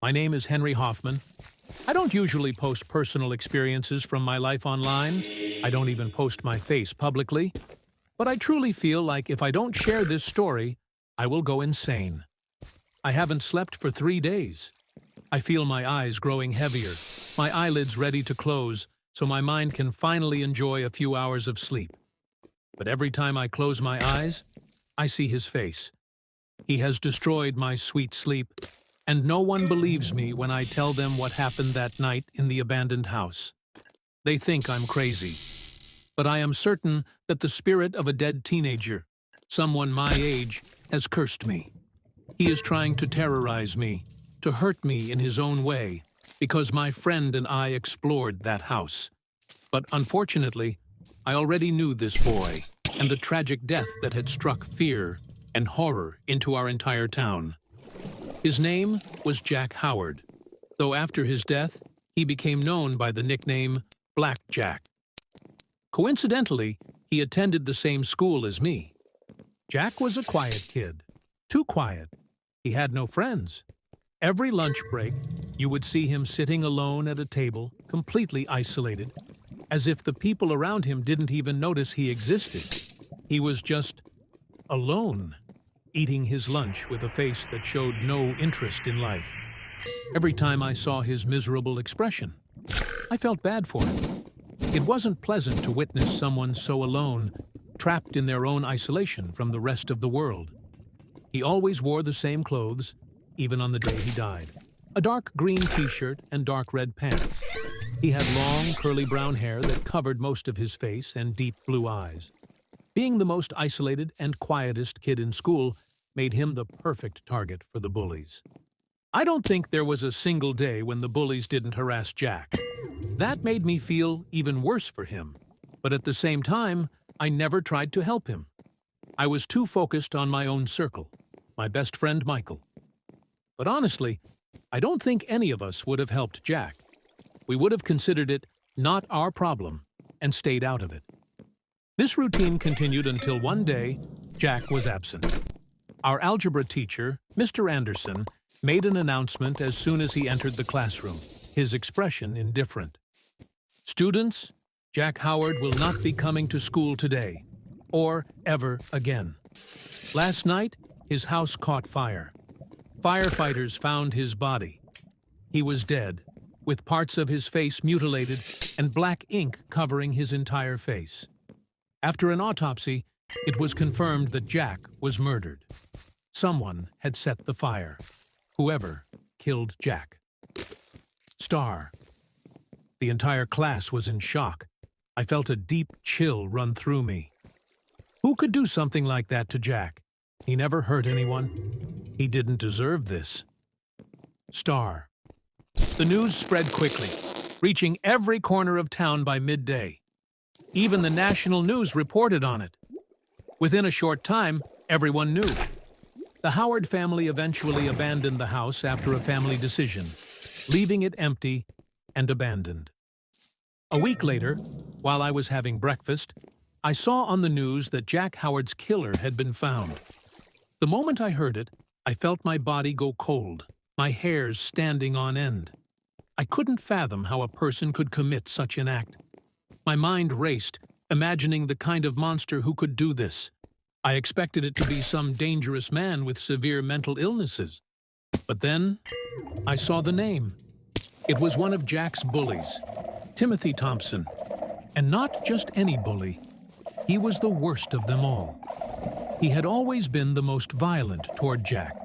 My name is Henry Hoffman. I don't usually post personal experiences from my life online. I don't even post my face publicly. But I truly feel like if I don't share this story, I will go insane. I haven't slept for 3 days. I feel my eyes growing heavier, my eyelids ready to close, so my mind can finally enjoy a few hours of sleep. But every time I close my eyes, I see his face. He has destroyed my sweet sleep, and no one believes me when I tell them what happened that night in the abandoned house. They think I'm crazy. But I am certain that the spirit of a dead teenager, someone my age, has cursed me. He is trying to terrorize me, to hurt me in his own way, because my friend and I explored that house. But unfortunately, I already knew this boy and the tragic death that had struck fear and horror into our entire town. His name was Jack Howard, though after his death, he became known by the nickname Black Jack. Coincidentally, he attended the same school as me. Jack was a quiet kid, too quiet. He had no friends. Every lunch break, you would see him sitting alone at a table, completely isolated, as if the people around him didn't even notice he existed. He was just alone, eating his lunch with a face that showed no interest in life. Every time I saw his miserable expression, I felt bad for him. It wasn't pleasant to witness someone so alone, trapped in their own isolation from the rest of the world. He always wore the same clothes, even on the day he died. A dark green t-shirt and dark red pants. He had long, curly brown hair that covered most of his face and deep blue eyes. Being the most isolated and quietest kid in school made him the perfect target for the bullies. I don't think there was a single day when the bullies didn't harass Jack. That made me feel even worse for him. But at the same time, I never tried to help him. I was too focused on my own circle, my best friend Michael. But honestly, I don't think any of us would have helped Jack. We would have considered it not our problem and stayed out of it. This routine continued until one day, Jack was absent. Our algebra teacher, Mr. Anderson, made an announcement as soon as he entered the classroom, his expression indifferent. "Students, Jack Howard will not be coming to school today, or ever again. Last night, his house caught fire. Firefighters found his body. He was dead, with parts of his face mutilated and black ink covering his entire face. After an autopsy, it was confirmed that Jack was murdered. Someone had set the fire. Whoever killed Jack." Star. The entire class was in shock. I felt a deep chill run through me. Who could do something like that to Jack? He never hurt anyone. He didn't deserve this. Star. The news spread quickly, reaching every corner of town by midday. Even the national news reported on it. Within a short time, everyone knew. The Howard family eventually abandoned the house after a family decision, leaving it empty and abandoned. A week later, while I was having breakfast, I saw on the news that Jack Howard's killer had been found. The moment I heard it, I felt my body go cold, my hairs standing on end. I couldn't fathom how a person could commit such an act. My mind raced, imagining the kind of monster who could do this. I expected it to be some dangerous man with severe mental illnesses. But then, I saw the name. It was one of Jack's bullies, Timothy Thompson. And not just any bully. He was the worst of them all. He had always been the most violent toward Jack.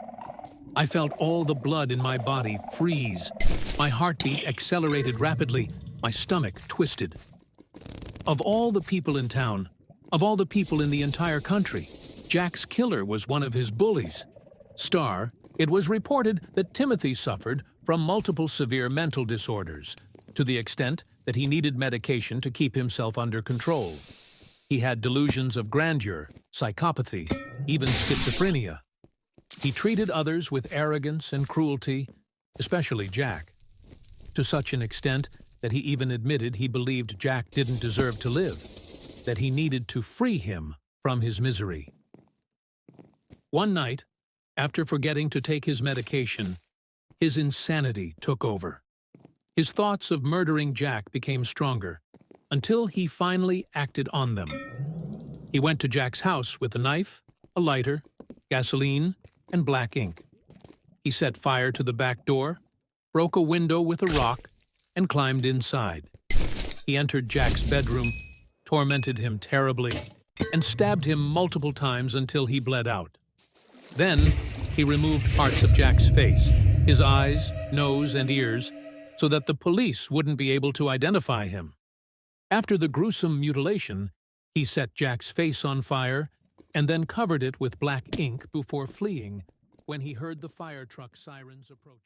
I felt all the blood in my body freeze. My heartbeat accelerated rapidly, my stomach twisted. Of all the people in town, of all the people in the entire country, Jack's killer was one of his bullies. Star, it was reported that Timothy suffered from multiple severe mental disorders, to the extent that he needed medication to keep himself under control. He had delusions of grandeur, psychopathy, even schizophrenia. He treated others with arrogance and cruelty, especially Jack, to such an extent that he even admitted he believed Jack didn't deserve to live, that he needed to free him from his misery. One night, after forgetting to take his medication, His insanity took over. His thoughts of murdering Jack became stronger, until he finally acted on them. He went to Jack's house with a knife, a lighter, gasoline, and black ink. He set fire to the back door, broke a window with a rock, and climbed inside. He entered Jack's bedroom, tormented him terribly, and stabbed him multiple times until he bled out. Then, he removed parts of Jack's face, his eyes, nose, and ears, so that the police wouldn't be able to identify him. After the gruesome mutilation, he set Jack's face on fire and then covered it with black ink before fleeing when he heard the fire truck sirens approaching.